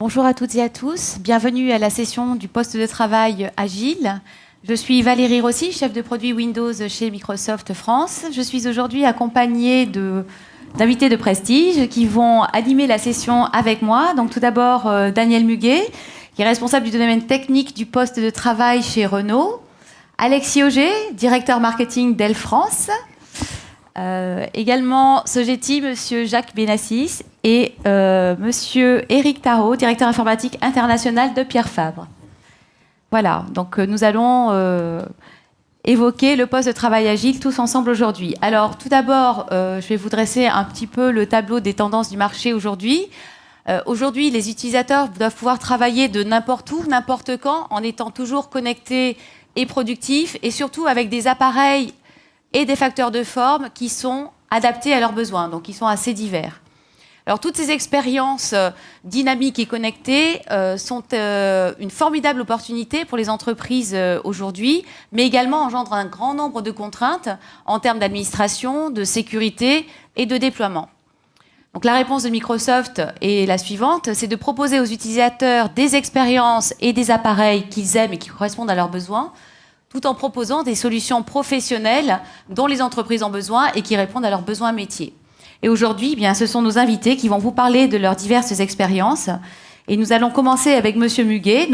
Bonjour à toutes et à tous, bienvenue à la session du poste de travail agile. Je suis Valérie Rossi, chef de produit Windows chez Microsoft France. Je suis aujourd'hui accompagnée d'invités de prestige qui vont animer la session avec moi. Donc tout d'abord Daniel Muguet, qui est responsable du domaine technique du poste de travail chez Renault. Alexis Auger, directeur marketing d'El France. Également Sogeti, monsieur Jacques Benassis et monsieur Éric Tarot, directeur informatique international de Pierre Fabre. Voilà, donc nous allons évoquer le poste de travail agile tous ensemble aujourd'hui. Alors tout d'abord, je vais vous dresser un petit peu le tableau des tendances du marché aujourd'hui. Aujourd'hui, les utilisateurs doivent pouvoir travailler de n'importe où, n'importe quand, en étant toujours connectés et productifs, et surtout avec des appareils et des facteurs de forme qui sont adaptés à leurs besoins, donc qui sont assez divers. Alors toutes ces expériences dynamiques et connectées sont une formidable opportunité pour les entreprises aujourd'hui, mais également engendrent un grand nombre de contraintes en termes d'administration, de sécurité et de déploiement. Donc la réponse de Microsoft est la suivante, c'est de proposer aux utilisateurs des expériences et des appareils qu'ils aiment et qui correspondent à leurs besoins, tout en proposant des solutions professionnelles dont les entreprises ont besoin et qui répondent à leurs besoins métiers. Et aujourd'hui, eh bien, ce sont nos invités qui vont vous parler de leurs diverses expériences. Et nous allons commencer avec monsieur Muguet,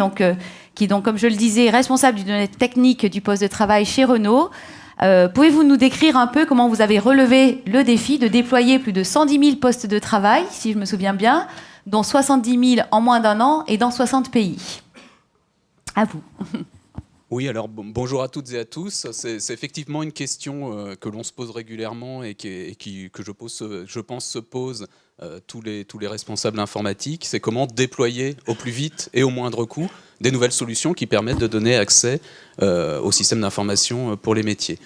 qui est, comme je le disais, responsable du domaine technique du poste de travail chez Renault. Pouvez-vous nous décrire un peu comment vous avez relevé le défi de déployer plus de 110 000 postes de travail, si je me souviens bien, dont 70 000 en moins d'un an et dans 60 pays? À vous. Oui, alors bonjour à toutes et à tous. C'est effectivement une question que l'on se pose régulièrement et que je pense se posent tous les responsables informatiques. C'est comment déployer au plus vite et au moindre coût des nouvelles solutions qui permettent de donner accès au système d'information pour les métiers.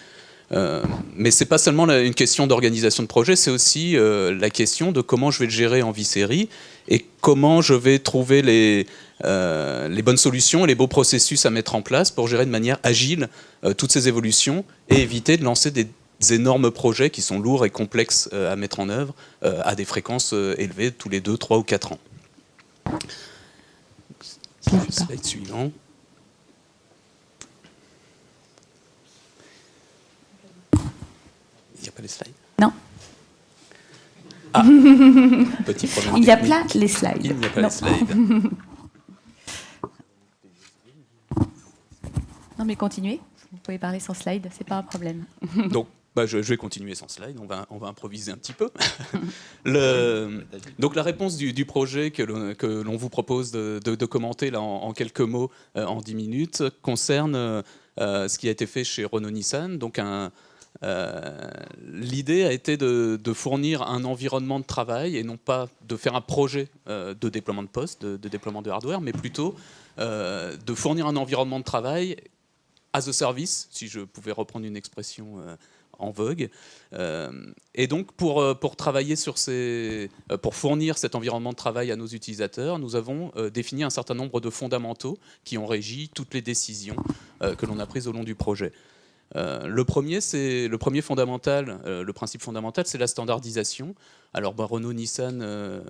Mais ce n'est pas seulement une question d'organisation de projet, c'est aussi la question de comment je vais le gérer en vie série et comment je vais trouver les bonnes solutions et les beaux processus à mettre en place pour gérer de manière agile toutes ces évolutions et éviter de lancer des énormes projets qui sont lourds et complexes à mettre en œuvre à des fréquences élevées tous les 2, 3 ou 4 ans. Slide suivant. Il n'y a pas les slides? Non. Ah, petit problème. Il y a plein les slides. Il n'y a pas les slides. Non, mais continuez. Vous pouvez parler sans slide, c'est pas un problème. Donc, je vais continuer sans slide. On va improviser un petit peu. Donc, la réponse du projet que l'on vous propose de commenter là, en quelques mots, en 10 minutes, concerne ce qui a été fait chez Renault-Nissan. Donc, l'idée a été de fournir un environnement de travail et non pas de faire un projet de déploiement de poste, de déploiement de hardware, mais plutôt de fournir un environnement de travail as a service, si je pouvais reprendre une expression en vogue. Et donc pour travailler pour fournir cet environnement de travail à nos utilisateurs, nous avons défini un certain nombre de fondamentaux qui ont régi toutes les décisions que l'on a prises au long du projet. Le premier fondamental, le principe fondamental, c'est la standardisation. Alors Renault-Nissan,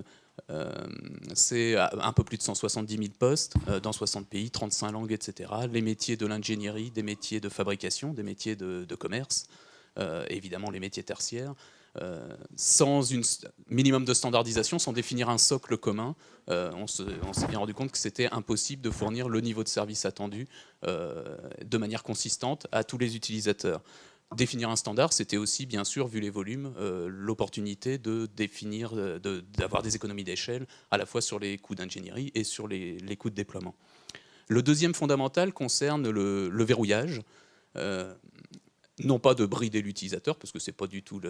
c'est un peu plus de 170 000 postes dans 60 pays, 35 langues, etc. Les métiers de l'ingénierie, des métiers de fabrication, des métiers de commerce, évidemment les métiers tertiaires. Sans un minimum de standardisation, sans définir un socle commun, on s'est bien rendu compte que c'était impossible de fournir le niveau de service attendu de manière consistante à tous les utilisateurs. Définir un standard, c'était aussi, bien sûr, vu les volumes, l'opportunité de définir, d'avoir des économies d'échelle, à la fois sur les coûts d'ingénierie et sur les coûts de déploiement. Le deuxième fondamental concerne le verrouillage. Non pas de brider l'utilisateur, parce que c'était pas du tout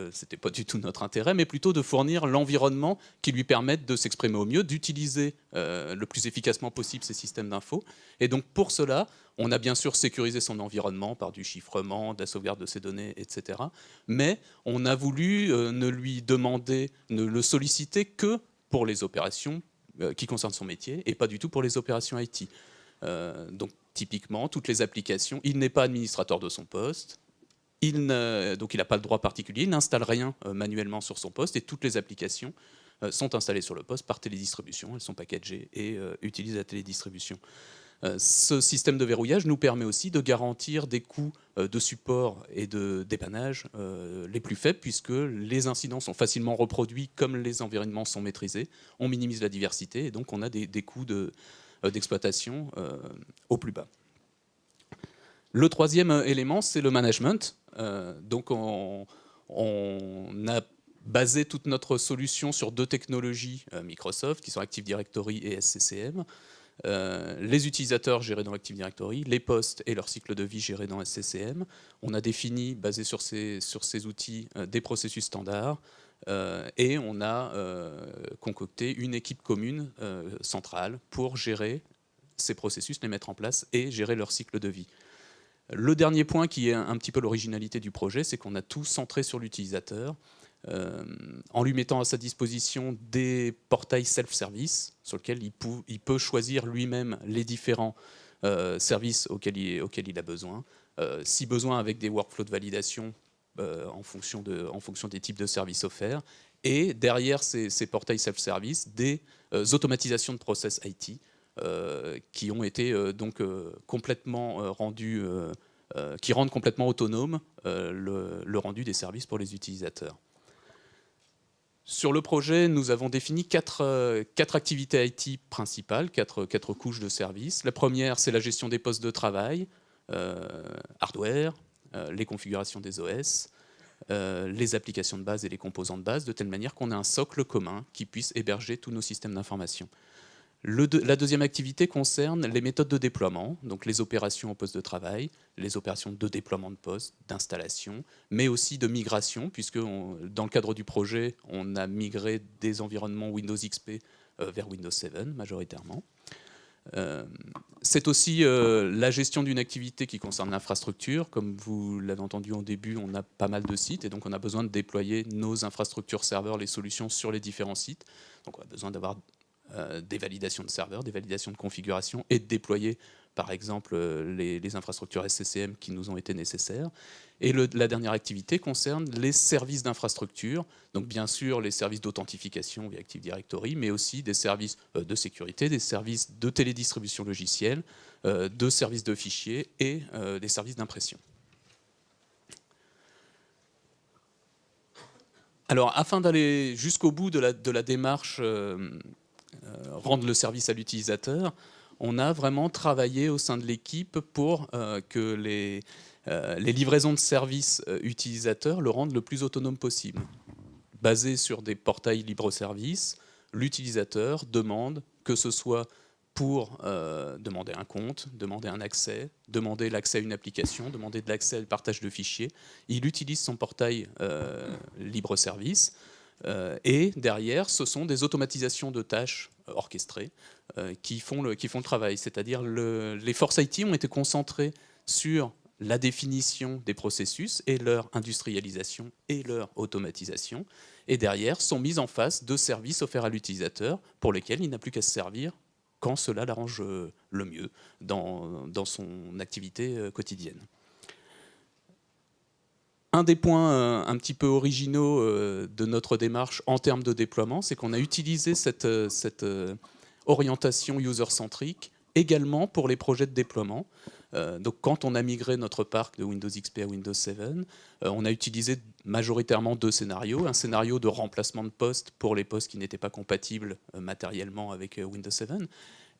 notre intérêt, mais plutôt de fournir l'environnement qui lui permette de s'exprimer au mieux, d'utiliser le plus efficacement possible ces systèmes d'infos. Et donc pour cela, on a bien sûr sécurisé son environnement par du chiffrement, de la sauvegarde de ses données, etc. Mais on a voulu ne le solliciter que pour les opérations qui concernent son métier, et pas du tout pour les opérations IT. Donc typiquement, toutes les applications, il n'est pas administrateur de son poste, donc il n'a pas le droit particulier, il n'installe rien manuellement sur son poste et toutes les applications sont installées sur le poste par télédistribution. Elles sont packagées et utilisent la télédistribution. Ce système de verrouillage nous permet aussi de garantir des coûts de support et de dépannage les plus faibles, puisque les incidents sont facilement reproduits comme les environnements sont maîtrisés. On minimise la diversité et donc on a des coûts d'exploitation au plus bas. Le troisième élément, c'est le management. Donc on a basé toute notre solution sur 2 technologies Microsoft, qui sont Active Directory et SCCM. Les utilisateurs gérés dans Active Directory, les postes et leur cycle de vie gérés dans SCCM. On a défini, basé sur ces outils, des processus standards et on a concocté une équipe commune centrale pour gérer ces processus, les mettre en place et gérer leur cycle de vie. Le dernier point qui est un petit peu l'originalité du projet, c'est qu'on a tout centré sur l'utilisateur. En lui mettant à sa disposition des portails self-service sur lesquels il peut choisir lui-même les différents services auxquels il a besoin. Si besoin, avec des workflows de validation en fonction des types de services offerts. Et derrière ces portails self-service, des automatisations de process IT qui ont été complètement rendus, qui rendent complètement autonome le rendu des services pour les utilisateurs. Sur le projet, nous avons défini quatre activités IT principales, quatre couches de services. La première, c'est la gestion des postes de travail, hardware, les configurations des OS, les applications de base et les composants de base, de telle manière qu'on ait un socle commun qui puisse héberger tous nos systèmes d'information. La deuxième activité concerne les méthodes de déploiement, donc les opérations au poste de travail, les opérations de déploiement de poste, d'installation, mais aussi de migration, puisque dans le cadre du projet, on a migré des environnements Windows XP vers Windows 7 majoritairement. C'est aussi la gestion d'une activité qui concerne l'infrastructure. Comme vous l'avez entendu au début, on a pas mal de sites et donc on a besoin de déployer nos infrastructures serveurs, les solutions sur les différents sites. Donc on a besoin d'avoir des validations de serveurs, des validations de configuration et de déployer par exemple les infrastructures SCCM qui nous ont été nécessaires. Et la dernière activité concerne les services d'infrastructure, donc bien sûr les services d'authentification via Active Directory, mais aussi des services de sécurité, des services de télédistribution logicielle, de services de fichiers et des services d'impression. Alors afin d'aller jusqu'au bout de la démarche rendre le service à l'utilisateur, on a vraiment travaillé au sein de l'équipe pour que les livraisons de services utilisateurs le rendent le plus autonome possible. Basé sur des portails libre-service, l'utilisateur demande, que ce soit pour demander un compte, demander un accès, demander l'accès à une application, demander de l'accès au partage de fichiers, il utilise son portail libre-service. Et derrière, ce sont des automatisations de tâches orchestrées qui font le travail. C'est-à-dire les forces IT ont été concentrées sur la définition des processus et leur industrialisation et leur automatisation. Et derrière, sont mises en face de services offerts à l'utilisateur pour lesquels il n'a plus qu'à se servir quand cela l'arrange le mieux dans son activité quotidienne. Un des points un petit peu originaux de notre démarche en termes de déploiement, c'est qu'on a utilisé cette orientation user-centrique également pour les projets de déploiement. Donc quand on a migré notre parc de Windows XP à Windows 7, on a utilisé majoritairement 2 scénarios. Un scénario de remplacement de poste pour les postes qui n'étaient pas compatibles matériellement avec Windows 7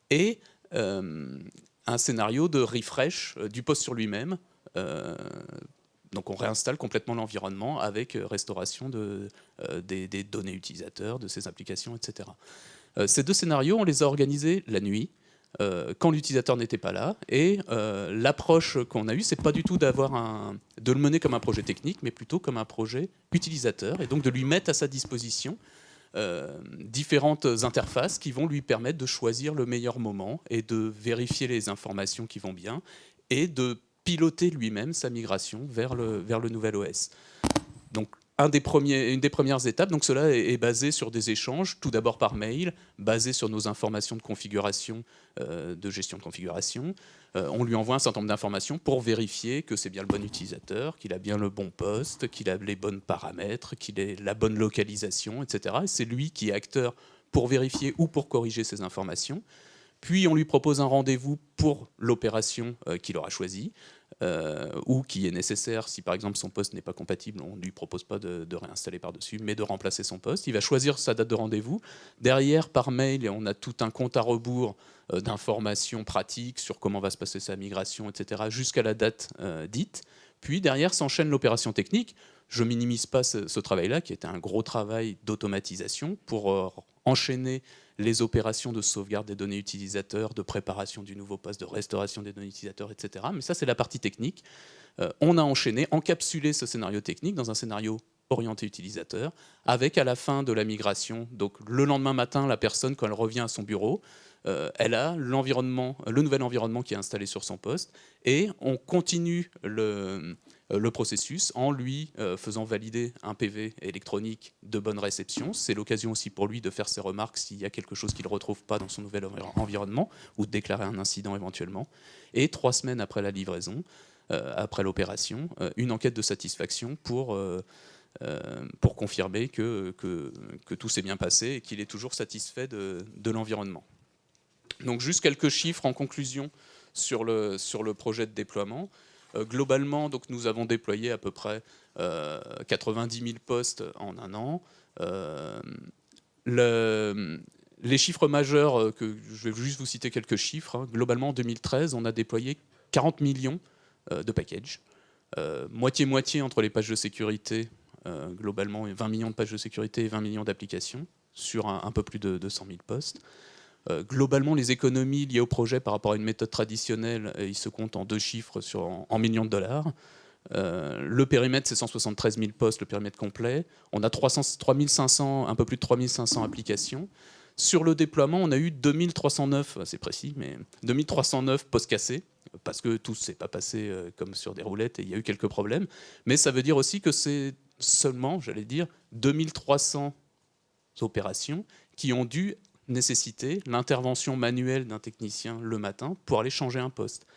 et un scénario de refresh du poste sur lui-même. Donc on réinstalle complètement l'environnement avec restauration des données utilisateurs, de ses applications, etc. Ces 2 scénarios, on les a organisés la nuit, quand l'utilisateur n'était pas là. Et l'approche qu'on a eue, c'est pas du tout de le mener comme un projet technique, mais plutôt comme un projet utilisateur, et donc de lui mettre à sa disposition différentes interfaces qui vont lui permettre de choisir le meilleur moment et de vérifier les informations qui vont bien et de piloter lui-même sa migration vers le nouvel OS. Donc une des premières étapes, donc cela est basé sur des échanges, tout d'abord par mail, basé sur nos informations de configuration, de gestion de configuration. On lui envoie un certain nombre d'informations pour vérifier que c'est bien le bon utilisateur, qu'il a bien le bon poste, qu'il a les bons paramètres, qu'il ait la bonne localisation, etc. Et c'est lui qui est acteur pour vérifier ou pour corriger ces informations. Puis on lui propose un rendez-vous pour l'opération qu'il aura choisie, ou qui est nécessaire si par exemple son poste n'est pas compatible, on ne lui propose pas de réinstaller par-dessus, mais de remplacer son poste. Il va choisir sa date de rendez-vous. Derrière, par mail, on a tout un compte à rebours d'informations pratiques sur comment va se passer sa migration, etc., jusqu'à la date dite. Puis derrière s'enchaîne l'opération technique. Je ne minimise pas ce travail-là, qui était un gros travail d'automatisation pour enchaîner les opérations de sauvegarde des données utilisateurs, de préparation du nouveau poste, de restauration des données utilisateurs, etc. Mais ça, c'est la partie technique. On a enchaîné, encapsulé ce scénario technique dans un scénario orienté utilisateur, avec à la fin de la migration, donc le lendemain matin, la personne, quand elle revient à son bureau, elle a le nouvel environnement qui est installé sur son poste, et on continue le processus en lui faisant valider un PV électronique de bonne réception. C'est l'occasion aussi pour lui de faire ses remarques s'il y a quelque chose qu'il ne retrouve pas dans son nouvel environnement, ou de déclarer un incident éventuellement. Et 3 semaines après la livraison, après l'opération, une enquête de satisfaction pour confirmer que tout s'est bien passé et qu'il est toujours satisfait de l'environnement. Donc juste quelques chiffres en conclusion sur le projet de déploiement. Globalement, donc, nous avons déployé à peu près 90 000 postes en un an. Les chiffres majeurs, je vais juste vous citer quelques chiffres. Globalement, en 2013, on a déployé 40 millions de packages. Moitié-moitié entre les pages de sécurité, globalement 20 millions de pages de sécurité et 20 millions d'applications sur un peu plus de 200 000 postes. Globalement, les économies liées au projet par rapport à une méthode traditionnelle, ils se comptent en 2 chiffres en millions de dollars. Le périmètre, c'est 173 000 postes, le périmètre complet. On a 3500, un peu plus de 3500 applications. Sur le déploiement, on a eu 2309, c'est précis, mais 2309 postes cassés, parce que tout ne s'est pas passé comme sur des roulettes et il y a eu quelques problèmes. Mais ça veut dire aussi que c'est seulement, j'allais dire, 2300 opérations qui ont dû nécessiter l'intervention manuelle d'un technicien le matin pour aller changer un poste.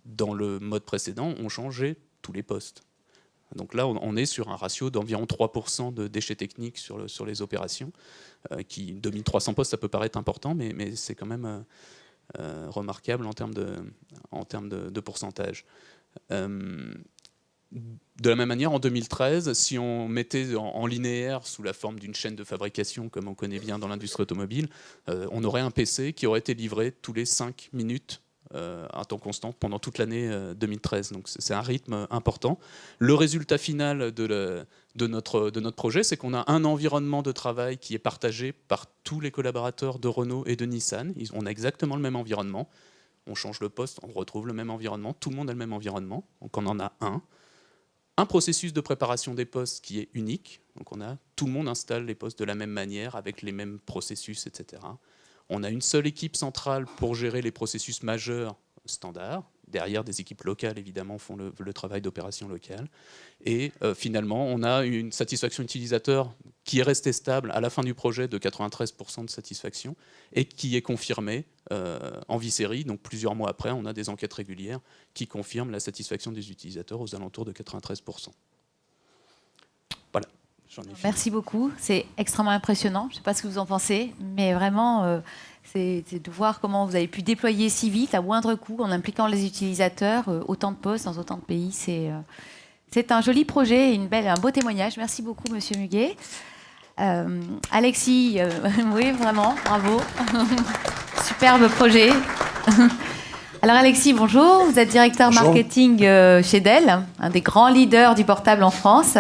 Dans le mode précédent, on changeait tous les postes. Donc là, on est sur un ratio d'environ 3% de déchets techniques sur les opérations. 2300 postes, ça peut paraître important, mais c'est quand même remarquable en termes de pourcentage. De la même manière, en 2013, si on mettait en linéaire sous la forme d'une chaîne de fabrication, comme on connaît bien dans l'industrie automobile, on aurait un PC qui aurait été livré tous les 5 minutes à temps constant pendant toute l'année 2013. Donc c'est un rythme important. Le résultat final de notre projet, c'est qu'on a un environnement de travail qui est partagé par tous les collaborateurs de Renault et de Nissan. On a exactement le même environnement. On change le poste, on retrouve le même environnement. Tout le monde a le même environnement. Donc on en a un processus de préparation des postes qui est unique. Donc tout le monde installe les postes de la même manière, avec les mêmes processus, etc. On a une seule équipe centrale pour gérer les processus majeurs standards. Derrière, des équipes locales, évidemment, font le travail d'opération locale. Et finalement, on a une satisfaction utilisateur qui est restée stable à la fin du projet de 93% de satisfaction et qui est confirmée en vie série. Donc plusieurs mois après, on a des enquêtes régulières qui confirment la satisfaction des utilisateurs aux alentours de 93%. Voilà. Merci beaucoup, c'est extrêmement impressionnant. Je ne sais pas ce que vous en pensez, mais vraiment, c'est de voir comment vous avez pu déployer si vite, à moindre coût, en impliquant les utilisateurs, autant de postes dans autant de pays. C'est un joli projet et un beau témoignage. Merci beaucoup, Monsieur Muguet. Alexis, oui, vraiment, bravo. Superbe projet. Alors Alexis, bonjour. Vous êtes directeur marketing chez Dell, un des grands leaders du portable en France.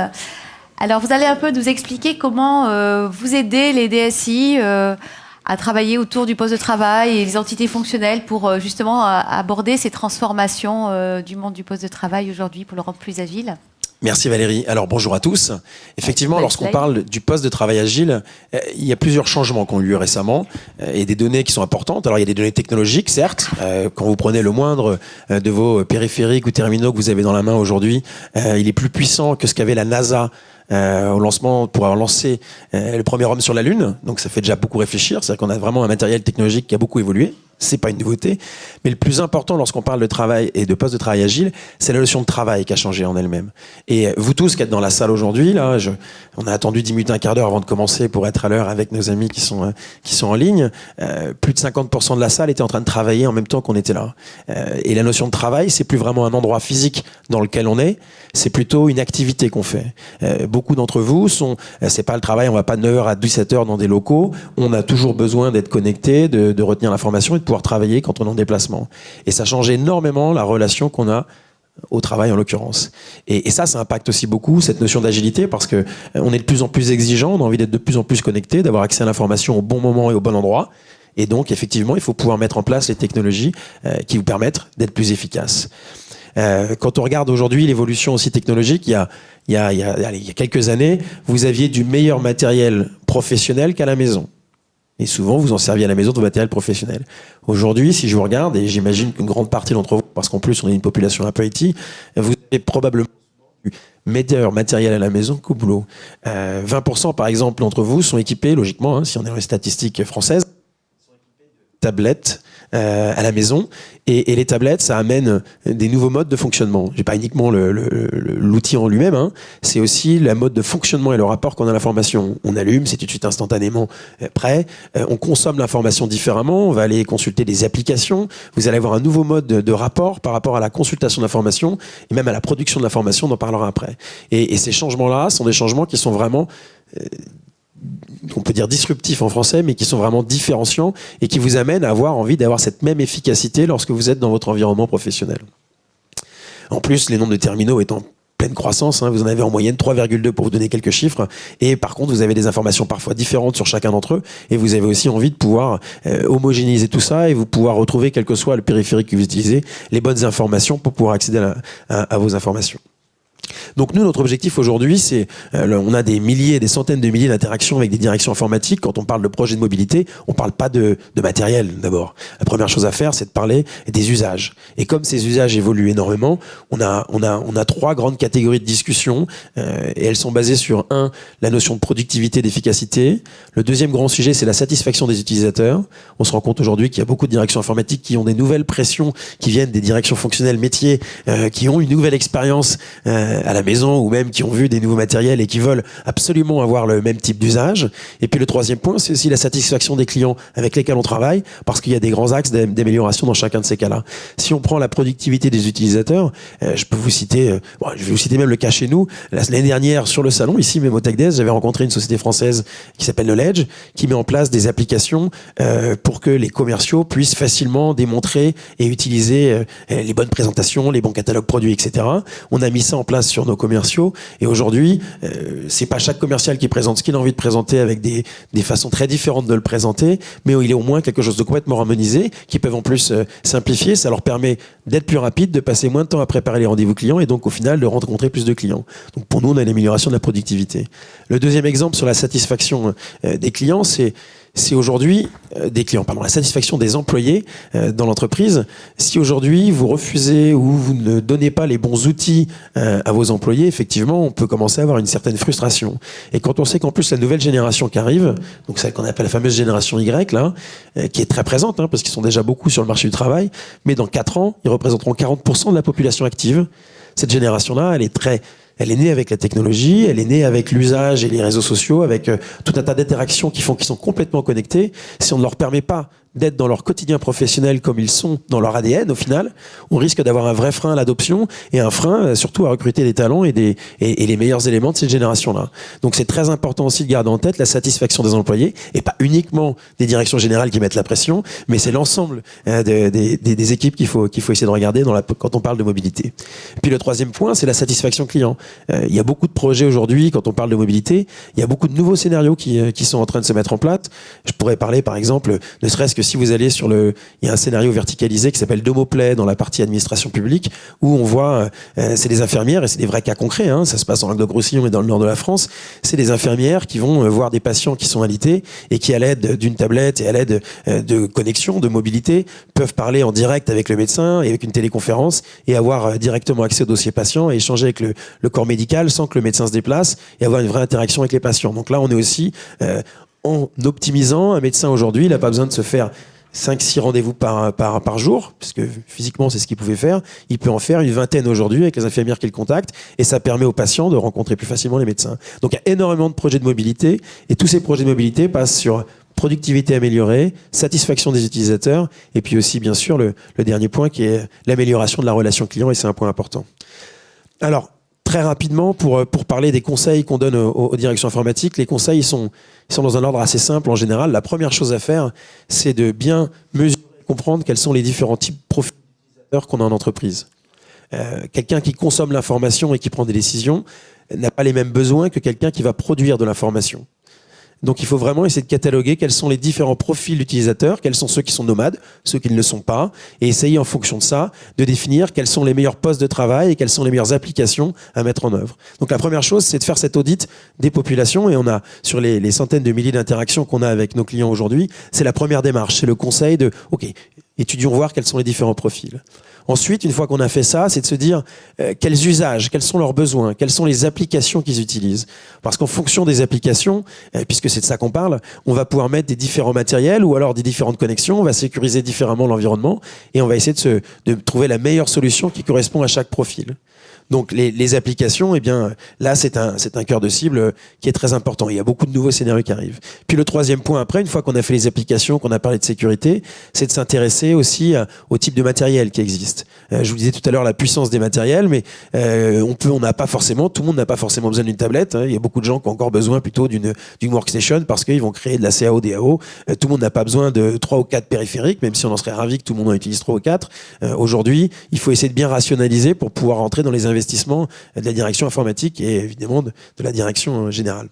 Alors, vous allez un peu nous expliquer comment vous aidez les DSI à travailler autour du poste de travail et les entités fonctionnelles pour justement aborder ces transformations du monde du poste de travail aujourd'hui pour le rendre plus agile. Merci Valérie. Alors bonjour à tous. Effectivement, lorsqu'on parle du poste de travail agile, il y a plusieurs changements qui ont eu lieu récemment et des données qui sont importantes. Alors il y a des données technologiques, certes. Quand vous prenez le moindre de vos périphériques ou terminaux que vous avez dans la main aujourd'hui, il est plus puissant que ce qu'avait la NASA au lancement, pour avoir lancé le premier homme sur la Lune. Donc ça fait déjà beaucoup réfléchir. C'est-à-dire qu'on a vraiment un matériel technologique qui a beaucoup évolué. C'est pas une nouveauté. Mais le plus important lorsqu'on parle de travail et de poste de travail agile, c'est la notion de travail qui a changé en elle-même. Et vous tous qui êtes dans la salle aujourd'hui, là, on a attendu 10 minutes, un quart d'heure avant de commencer pour être à l'heure avec nos amis qui sont en ligne. Plus de 50% de la salle était en train de travailler en même temps qu'on était là. Et la notion de travail, c'est plus vraiment un endroit physique dans lequel on est, c'est plutôt une activité qu'on fait. Beaucoup d'entre vous c'est pas le travail, on va pas de 9h à 17h dans des locaux. On a toujours besoin d'être connecté, de retenir l'information et de pouvoir travailler quand on est en déplacement. Et ça change énormément la relation qu'on a au travail en l'occurrence. Et ça impacte aussi beaucoup cette notion d'agilité parce que on est de plus en plus exigeant, on a envie d'être de plus en plus connecté, d'avoir accès à l'information au bon moment et au bon endroit. Et donc effectivement, il faut pouvoir mettre en place les technologies qui vous permettent d'être plus efficace. Quand on regarde aujourd'hui l'évolution aussi technologique, il y a quelques années, vous aviez du meilleur matériel professionnel qu'à la maison. Et souvent, vous en serviez à la maison de matériel professionnel. Aujourd'hui, si je vous regarde, et j'imagine qu'une grande partie d'entre vous, parce qu'en plus on est une population un peu IT, vous avez probablement du meilleur matériel à la maison qu'au boulot. 20% par exemple d'entre vous sont équipés, logiquement, si on est dans les statistiques françaises, tablettes à la maison, et les tablettes, ça amène des nouveaux modes de fonctionnement. J'ai pas uniquement l'outil en lui-même, c'est aussi la mode de fonctionnement et le rapport qu'on a à l'information. On allume, c'est tout de suite instantanément prêt. On consomme l'information différemment. On va aller consulter des applications. Vous allez avoir un nouveau mode de rapport par rapport à la consultation d'informations et même à la production de l'information. On en parlera après. Et ces changements-là sont des changements qui sont vraiment on peut dire disruptifs en français, mais qui sont vraiment différenciants et qui vous amènent à avoir envie d'avoir cette même efficacité lorsque vous êtes dans votre environnement professionnel. En plus, les nombres de terminaux étant en pleine croissance, vous en avez en moyenne 3,2 pour vous donner quelques chiffres, et par contre, vous avez des informations parfois différentes sur chacun d'entre eux, et vous avez aussi envie de pouvoir homogénéiser tout ça et vous pouvoir retrouver, quel que soit le périphérique que vous utilisez, les bonnes informations pour pouvoir accéder à vos informations. Donc nous, notre objectif aujourd'hui, c'est, on a des milliers, des centaines de milliers d'interactions avec des directions informatiques. Quand on parle de projet de mobilité, on parle pas de matériel d'abord. La première chose à faire, c'est de parler des usages. Et comme ces usages évoluent énormément, on a trois grandes catégories de discussions, et elles sont basées sur la notion de productivité, d'efficacité. Le deuxième grand sujet, c'est la satisfaction des utilisateurs. On se rend compte aujourd'hui qu'il y a beaucoup de directions informatiques qui ont des nouvelles pressions qui viennent des directions fonctionnelles métiers, qui ont une nouvelle expérience à la maison ou même qui ont vu des nouveaux matériels et qui veulent absolument avoir le même type d'usage. Et puis le troisième point, c'est aussi la satisfaction des clients avec lesquels on travaille, parce qu'il y a des grands axes d'amélioration dans chacun de ces cas-là. Si on prend la productivité des utilisateurs, je peux vous citer, je vais vous citer même le cas chez nous. L'année dernière, sur le salon, ici, même au TechDesk, j'avais rencontré une société française qui s'appelle Knowledge, qui met en place des applications pour que les commerciaux puissent facilement démontrer et utiliser les bonnes présentations, les bons catalogues produits, etc. On a mis ça en place sur nos commerciaux, et aujourd'hui c'est pas chaque commercial qui présente ce qu'il a envie de présenter avec des façons très différentes de le présenter, mais il est au moins quelque chose de complètement harmonisé qui peuvent en plus simplifier. Ça leur permet d'être plus rapide, de passer moins de temps à préparer les rendez-vous clients et donc au final de rencontrer plus de clients. Donc pour nous, on a l'amélioration de la productivité. Le deuxième exemple sur la satisfaction des clients, c'est aujourd'hui la satisfaction des employés dans l'entreprise. Si aujourd'hui vous refusez ou vous ne donnez pas les bons outils à vos employés, effectivement, on peut commencer à avoir une certaine frustration. Et quand on sait qu'en plus la nouvelle génération qui arrive, donc celle qu'on appelle la fameuse génération Y, là, qui est très présente, parce qu'ils sont déjà beaucoup sur le marché du travail, mais dans 4 ans, ils représenteront 40% de la population active. Cette génération-là, elle est née avec la technologie, elle est née avec l'usage et les réseaux sociaux, avec tout un tas d'interactions qui font qu'ils sont complètement connectés. Si on ne leur permet pas d'être dans leur quotidien professionnel comme ils sont dans leur ADN, au final, on risque d'avoir un vrai frein à l'adoption et un frein surtout à recruter des talents et les meilleurs éléments de cette génération-là. Donc c'est très important aussi de garder en tête la satisfaction des employés, et pas uniquement des directions générales qui mettent la pression, mais c'est l'ensemble des équipes qu'il faut essayer de regarder quand on parle de mobilité. Puis le troisième point, c'est la satisfaction client. Il y a beaucoup de projets aujourd'hui, quand on parle de mobilité, il y a beaucoup de nouveaux scénarios qui sont en train de se mettre en place. Je pourrais parler par exemple, ne serait-ce que que si vous allez il y a un scénario verticalisé qui s'appelle Domoplay dans la partie administration publique, où on voit, c'est des infirmières, et c'est des vrais cas concrets, hein, ça se passe en Languedoc-Roussillon et dans le nord de la France, c'est des infirmières qui vont voir des patients qui sont alités et qui, à l'aide d'une tablette et à l'aide de connexion, de mobilité, peuvent parler en direct avec le médecin et avec une téléconférence et avoir directement accès au dossier patient et échanger avec le corps médical sans que le médecin se déplace et avoir une vraie interaction avec les patients. Donc là, on est aussi en optimisant. Un médecin aujourd'hui, il n'a pas besoin de se faire 5-6 rendez-vous par jour, puisque physiquement, c'est ce qu'il pouvait faire. Il peut en faire une vingtaine aujourd'hui avec les infirmières qu'il contacte, et ça permet aux patients de rencontrer plus facilement les médecins. Donc il y a énormément de projets de mobilité, et tous ces projets de mobilité passent sur productivité améliorée, satisfaction des utilisateurs, et puis aussi, bien sûr, le dernier point qui est l'amélioration de la relation client, et c'est un point important. Alors, très rapidement, pour parler des conseils qu'on donne aux directions informatiques, les conseils ils sont dans un ordre assez simple en général. La première chose à faire, c'est de bien mesurer et comprendre quels sont les différents types de profils d'utilisateurs qu'on a en entreprise. Quelqu'un qui consomme l'information et qui prend des décisions n'a pas les mêmes besoins que quelqu'un qui va produire de l'information. Donc il faut vraiment essayer de cataloguer quels sont les différents profils d'utilisateurs, quels sont ceux qui sont nomades, ceux qui ne le sont pas, et essayer en fonction de ça de définir quels sont les meilleurs postes de travail et quelles sont les meilleures applications à mettre en œuvre. Donc la première chose, c'est de faire cet audit des populations, et on a sur les centaines de milliers d'interactions qu'on a avec nos clients aujourd'hui, c'est la première démarche, c'est le conseil de « Ok, étudions voir quels sont les différents profils ». Ensuite, une fois qu'on a fait ça, c'est de se dire quels usages, quels sont leurs besoins, quelles sont les applications qu'ils utilisent. Parce qu'en fonction des applications, puisque c'est de ça qu'on parle, on va pouvoir mettre des différents matériels ou alors des différentes connexions, on va sécuriser différemment l'environnement et on va essayer de trouver la meilleure solution qui correspond à chaque profil. Donc les applications, eh bien là c'est un cœur de cible qui est très important. Il y a beaucoup de nouveaux scénarios qui arrivent. Puis le troisième point après, une fois qu'on a fait les applications, qu'on a parlé de sécurité, c'est de s'intéresser aussi au type de matériel qui existe. Je vous disais tout à l'heure la puissance des matériels, mais tout le monde n'a pas forcément besoin d'une tablette. Hein. Il y a beaucoup de gens qui ont encore besoin plutôt d'une workstation parce qu'ils vont créer de la CAO, DAO. Tout le monde n'a pas besoin de 3 ou 4 périphériques, même si on en serait ravi que tout le monde en utilise 3 ou 4. Aujourd'hui, il faut essayer de bien rationaliser pour pouvoir rentrer dans les investissements de la direction informatique et évidemment de la direction générale.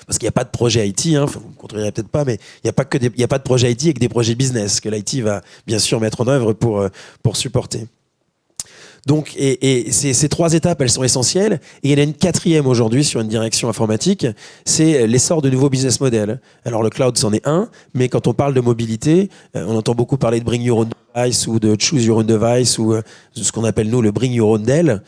Parce qu'il n'y a pas de projet IT, hein, vous ne me contredirez peut-être pas, mais il n'y a pas de projet IT avec des projets business que l'IT va bien sûr mettre en œuvre pour supporter. Donc, et ces 3 étapes, elles sont essentielles. Et il y en a une 4e aujourd'hui sur une direction informatique, c'est l'essor de nouveaux business models. Alors le cloud, c'en est un, mais quand on parle de mobilité, on entend beaucoup parler de Bring Your Own Device ou de Choose Your Own Device ou de ce qu'on appelle nous le Bring Your Own Dell.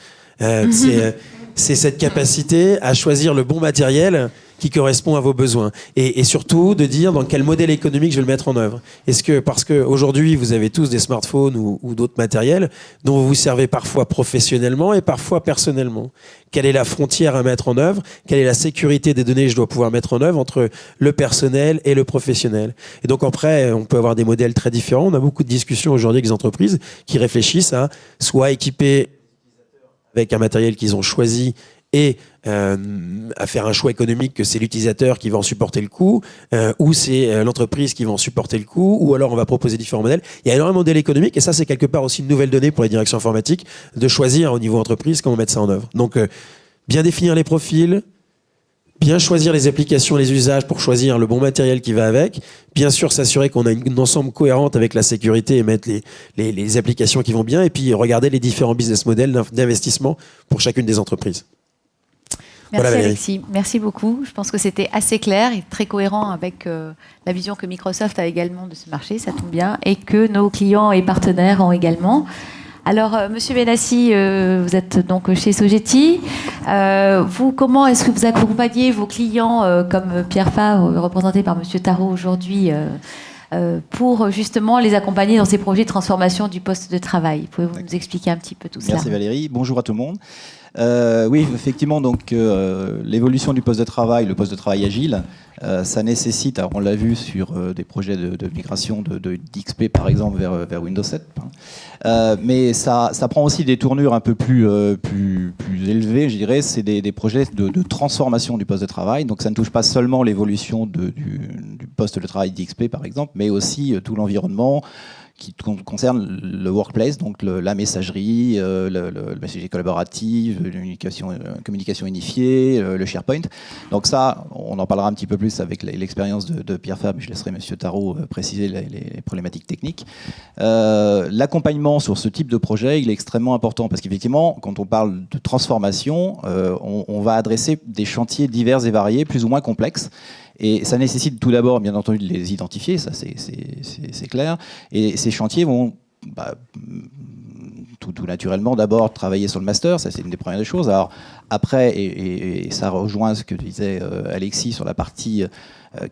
C'est cette capacité à choisir le bon matériel qui correspond à vos besoins. Et surtout de dire dans quel modèle économique je vais le mettre en œuvre. Est-ce que, parce qu'aujourd'hui vous avez tous des smartphones ou d'autres matériels dont vous vous servez parfois professionnellement et parfois personnellement. Quelle est la frontière à mettre en œuvre? Quelle est la sécurité des données que je dois pouvoir mettre en œuvre entre le personnel et le professionnel? Et donc après, on peut avoir des modèles très différents. On a beaucoup de discussions aujourd'hui avec les entreprises qui réfléchissent à soit équiper avec un matériel qu'ils ont choisi et à faire un choix économique que c'est l'utilisateur qui va en supporter le coût, ou c'est l'entreprise qui va en supporter le coût, ou alors on va proposer différents modèles. Il y a énormément de modèles économiques, et ça c'est quelque part aussi une nouvelle donnée pour les directions informatiques, de choisir au niveau entreprise comment mettre ça en œuvre. Donc bien définir les profils, bien choisir les applications, les usages pour choisir le bon matériel qui va avec, bien sûr s'assurer qu'on a une ensemble cohérente avec la sécurité et mettre les applications qui vont bien, et puis regarder les différents business models d'investissement pour chacune des entreprises. Merci voilà, Alexis, merci beaucoup. Je pense que c'était assez clair et très cohérent avec la vision que Microsoft a également de ce marché, ça tombe bien, et que nos clients et partenaires ont également. Alors, Monsieur Benassi, vous êtes donc chez Sogeti. Vous, comment est-ce que vous accompagnez vos clients comme Pierre Fabre, représenté par Monsieur Tarot aujourd'hui, pour justement les accompagner dans ces projets de transformation du poste de travail? Pouvez-vous nous expliquer un petit peu tout cela? Merci Valérie. Bonjour à tout le monde. Oui, effectivement, donc l'évolution du poste de travail, le poste de travail agile, ça nécessite, alors on l'a vu sur des projets de migration d'XP par exemple vers Windows 7, mais ça prend aussi des tournures un peu plus élevées, je dirais. C'est des projets de transformation du poste de travail, donc ça ne touche pas seulement l'évolution du poste de travail d'XP par exemple, mais aussi tout l'environnement qui concernent le workplace, donc la messagerie, le messagerie collaborative, communication unifiée, le SharePoint. Donc ça, on en parlera un petit peu plus avec l'expérience de Pierre Fabre. Je laisserai M. Tarot préciser les problématiques techniques. L'accompagnement sur ce type de projet, il est extrêmement important parce qu'effectivement, quand on parle de transformation, on va adresser des chantiers divers et variés, plus ou moins complexes. Et ça nécessite tout d'abord, bien entendu, de les identifier, ça c'est clair. Et ces chantiers vont tout naturellement d'abord travailler sur le master, ça c'est une des premières choses. Alors après, et ça rejoint ce que disait Alexis sur la partie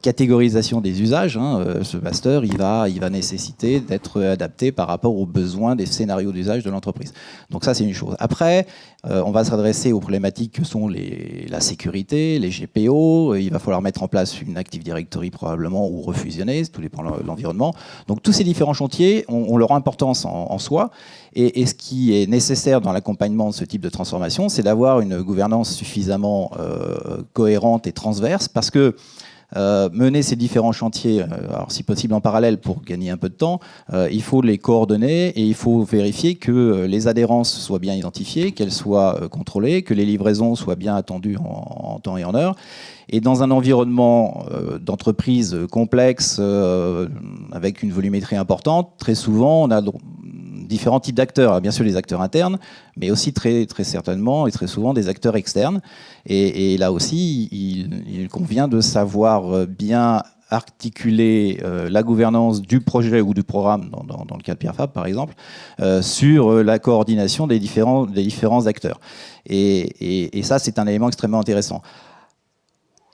catégorisation des usages, ce master il va nécessiter d'être adapté par rapport aux besoins des scénarios d'usage de l'entreprise. Donc ça c'est une chose. Après, on va s'adresser aux problématiques que sont la sécurité, les GPO, il va falloir mettre en place une Active Directory probablement ou refusionner, tout dépend de l'environnement. Donc tous ces différents chantiers ont leur importance en soi. Et ce qui est nécessaire dans l'accompagnement de ce type de transformation, c'est d'avoir une gouvernance suffisamment cohérente et transverse, parce que mener ces différents chantiers, alors si possible en parallèle pour gagner un peu de temps, il faut les coordonner et il faut vérifier que les adhérences soient bien identifiées, qu'elles soient contrôlées, que les livraisons soient bien attendues en temps et en heure. Et dans un environnement d'entreprise complexe, avec une volumétrie importante, très souvent on a différents types d'acteurs. Bien sûr, les acteurs internes, mais aussi très certainement et très souvent des acteurs externes. Et là aussi, il convient de savoir bien articuler la gouvernance du projet ou du programme, dans le cas de Pierre Fabre par exemple, sur la coordination des différents acteurs. Et ça, c'est un élément extrêmement intéressant.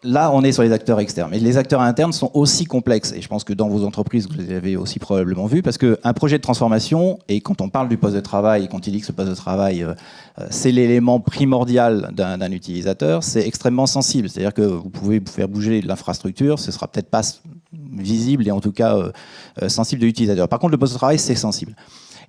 Là, on est sur les acteurs externes. Mais les acteurs internes sont aussi complexes. Et je pense que dans vos entreprises, vous les avez aussi probablement vu. Parce qu'un projet de transformation, et quand on parle du poste de travail, et quand il dit que ce poste de travail, c'est l'élément primordial d'un utilisateur, c'est extrêmement sensible. C'est-à-dire que vous pouvez faire bouger l'infrastructure, ce ne sera peut-être pas visible et en tout cas sensible de l'utilisateur. Par contre, le poste de travail, c'est sensible.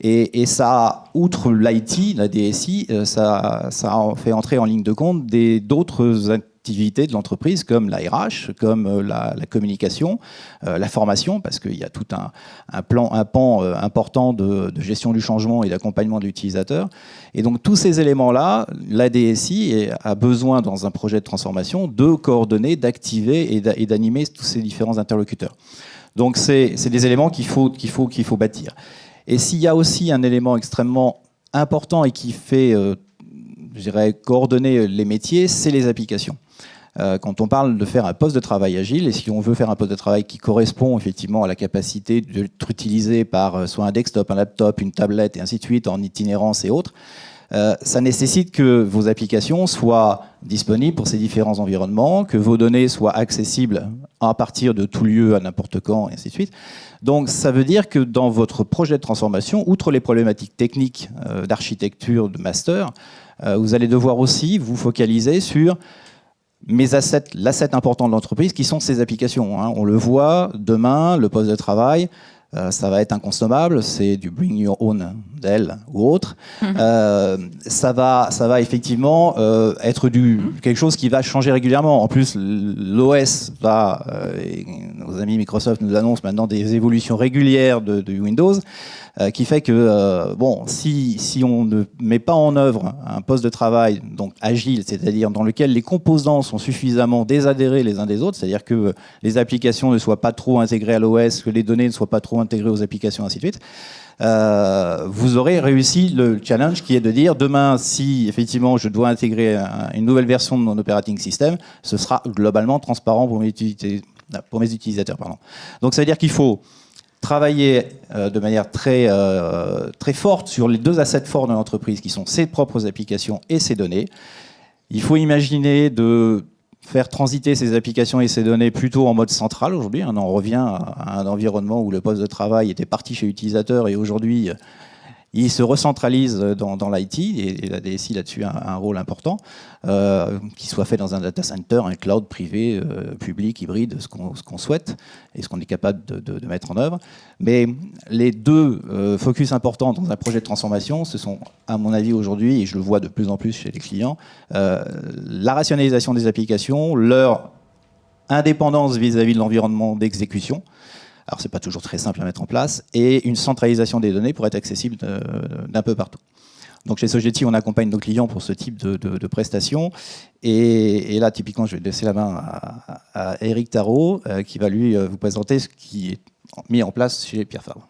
Et ça, outre l'IT, la DSI, ça fait entrer en ligne de compte d'autres activités de l'entreprise, comme la RH, comme la communication, la formation, parce qu'il y a tout un pan important de gestion du changement et d'accompagnement de l'utilisateur. Et donc tous ces éléments-là, la DSI a besoin, dans un projet de transformation, de coordonner, d'activer et d'animer tous ces différents interlocuteurs. Donc c'est des éléments qu'il faut bâtir. Et s'il y a aussi un élément extrêmement important et qui fait, je dirais, coordonner les métiers, c'est les applications. Quand on parle de faire un poste de travail agile, et si on veut faire un poste de travail qui correspond effectivement à la capacité d'être utilisé par soit un desktop, un laptop, une tablette et ainsi de suite, en itinérance et autres, ça nécessite que vos applications soient disponibles pour ces différents environnements, que vos données soient accessibles à partir de tout lieu, à n'importe quand, et ainsi de suite. Donc ça veut dire que dans votre projet de transformation, outre les problématiques techniques d'architecture, de master, vous allez devoir aussi vous focaliser sur l'asset important de l'entreprise, qui sont ces applications. On le voit, demain, le poste de travail, ça va être inconsommable, c'est du bring your own Dell ou autre. Ça va effectivement être quelque chose qui va changer régulièrement. En plus, l'OS nos amis Microsoft nous annoncent maintenant des évolutions régulières de Windows, qui fait que si on ne met pas en œuvre un poste de travail donc agile, c'est-à-dire dans lequel les composants sont suffisamment désadhérés les uns des autres, c'est-à-dire que les applications ne soient pas trop intégrées à l'OS, que les données ne soient pas trop intégrées aux applications, ainsi de suite, vous aurez réussi le challenge qui est de dire demain, si effectivement je dois intégrer une nouvelle version de mon operating system, ce sera globalement transparent pour mes utilisateurs. Donc ça veut dire qu'il faut travailler de manière très forte sur les deux assets forts de l'entreprise, qui sont ses propres applications et ses données. Il faut imaginer de faire transiter ces applications et ces données plutôt en mode central aujourd'hui. On en revient à un environnement où le poste de travail était parti chez l'utilisateur et aujourd'hui il se recentralise dans l'IT et la DSI là-dessus a un rôle important, qu'il soit fait dans un data center, un cloud privé, public, hybride, ce qu'on souhaite et ce qu'on est capable de mettre en œuvre. Mais les deux focus importants dans un projet de transformation, ce sont, à mon avis aujourd'hui, et je le vois de plus en plus chez les clients, la rationalisation des applications, leur indépendance vis-à-vis de l'environnement d'exécution. Alors, c'est pas toujours très simple à mettre en place, et une centralisation des données pour être accessible d'un peu partout. Donc, chez Sogeti, on accompagne nos clients pour ce type de prestations. Et là, typiquement, je vais laisser la main à Éric Tarot, qui va lui vous présenter ce qui est mis en place chez Pierre Fabre.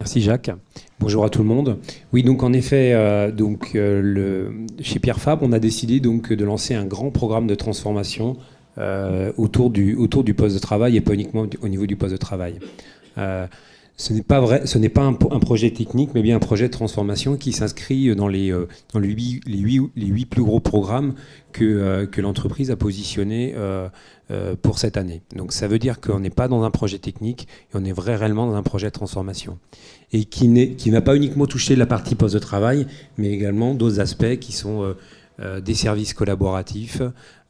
Merci Jacques. Bonjour à tout le monde. Oui, donc en effet, chez Pierre Fabre, on a décidé donc de lancer un grand programme de transformation autour du poste de travail et pas uniquement au niveau du poste de travail. Ce n'est pas un projet technique, mais bien un projet de transformation qui s'inscrit dans les 8 plus gros programmes que l'entreprise a positionnés pour cette année. Donc ça veut dire qu'on n'est pas dans un projet technique, et on est réellement dans un projet de transformation. Et qui n'a pas uniquement touché la partie poste de travail, mais également d'autres aspects qui sont des services collaboratifs,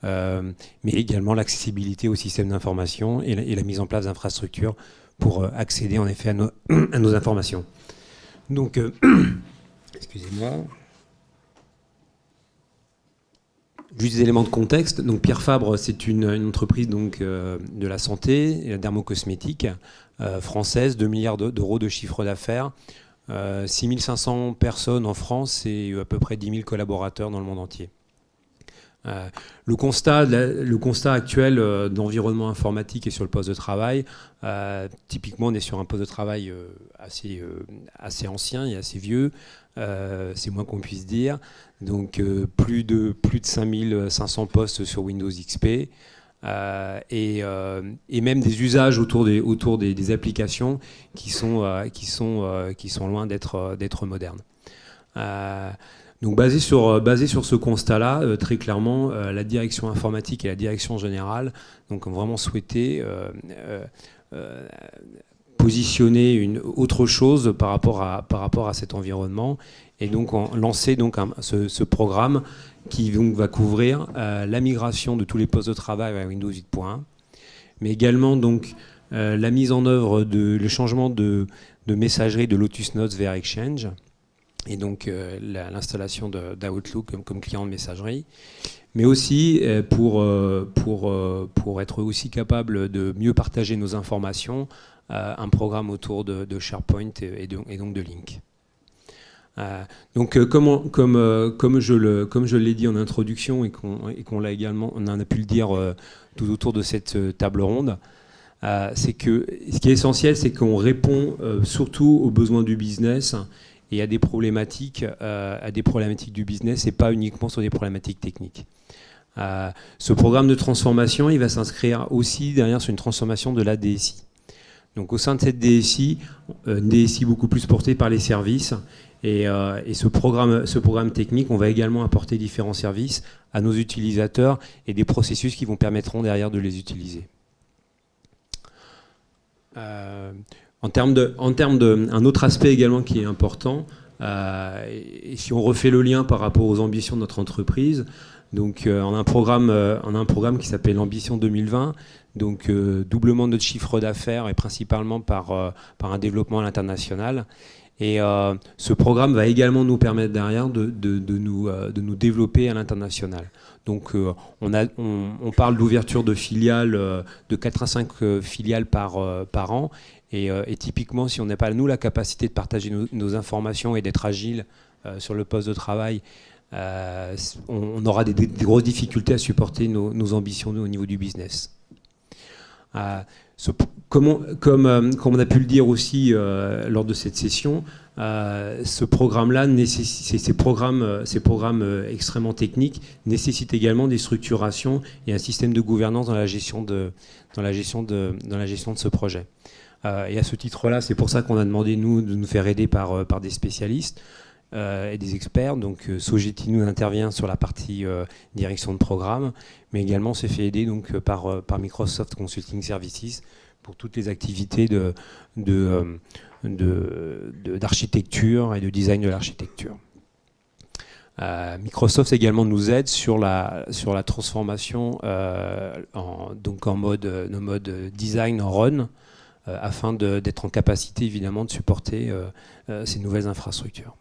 mais également l'accessibilité au système d'information et la mise en place d'infrastructures pour accéder en effet à nos informations. Donc, excusez-moi. Juste des éléments de contexte. Donc, Pierre Fabre, c'est une entreprise donc, de la santé et la dermocosmétique française, 2 milliards d'euros de chiffre d'affaires, 6500 personnes en France et à peu près 10 000 collaborateurs dans le monde entier. Le constat actuel d'environnement informatique et sur le poste de travail, typiquement on est sur un poste de travail assez ancien et assez vieux, c'est moins qu'on puisse dire, donc plus de 5500 postes sur Windows XP, et même des usages autour des applications qui sont loin d'être modernes. Donc basé sur ce constat-là, très clairement, la direction informatique et la direction générale donc, ont vraiment souhaité positionner une autre chose par rapport à cet environnement et donc lancer donc ce programme qui donc, va couvrir la migration de tous les postes de travail vers Windows 8.1, mais également donc, la mise en œuvre le changement de messagerie de Lotus Notes vers Exchange, et donc l'installation d'Outlook comme client de messagerie, mais aussi pour être aussi capable de mieux partager nos informations, un programme autour de SharePoint et donc de Lync. Donc comme je l'ai dit en introduction et qu'on l'a également, on en a pu le dire tout autour de cette table ronde, c'est que ce qui est essentiel, c'est qu'on répond surtout aux besoins du business et à des problématiques du business et pas uniquement sur des problématiques techniques. Ce programme de transformation, il va s'inscrire aussi derrière sur une transformation de la DSI. Donc au sein de cette DSI, une DSI beaucoup plus portée par les services, et ce programme technique, on va également apporter différents services à nos utilisateurs et des processus qui permettront derrière de les utiliser. En termes un autre aspect également qui est important, et si on refait le lien par rapport aux ambitions de notre entreprise, donc on a un programme qui s'appelle Ambition 2020, donc doublement de notre chiffre d'affaires et principalement par un développement à l'international. Et ce programme va également nous permettre derrière de nous développer à l'international. Donc on parle d'ouverture de filiales, de 4 à 5 filiales par an. Et typiquement, si on n'a pas, nous, la capacité de partager nos informations et d'être agile sur le poste de travail, on aura des grosses difficultés à supporter nos ambitions au niveau du business. Comme on a pu le dire aussi lors de cette session, ce programme-là, ces programmes extrêmement techniques nécessitent également des structurations et un système de gouvernance dans la gestion de ce projet. Et à ce titre-là, c'est pour ça qu'on a demandé, nous, de nous faire aider par des spécialistes et des experts. Donc Sogeti nous intervient sur la partie direction de programme, mais également on s'est fait aider donc, par Microsoft Consulting Services pour toutes les activités d'architecture et de design de l'architecture. Microsoft également nous aide sur la transformation en mode design en run, afin d'être en capacité évidemment de supporter ces nouvelles infrastructures.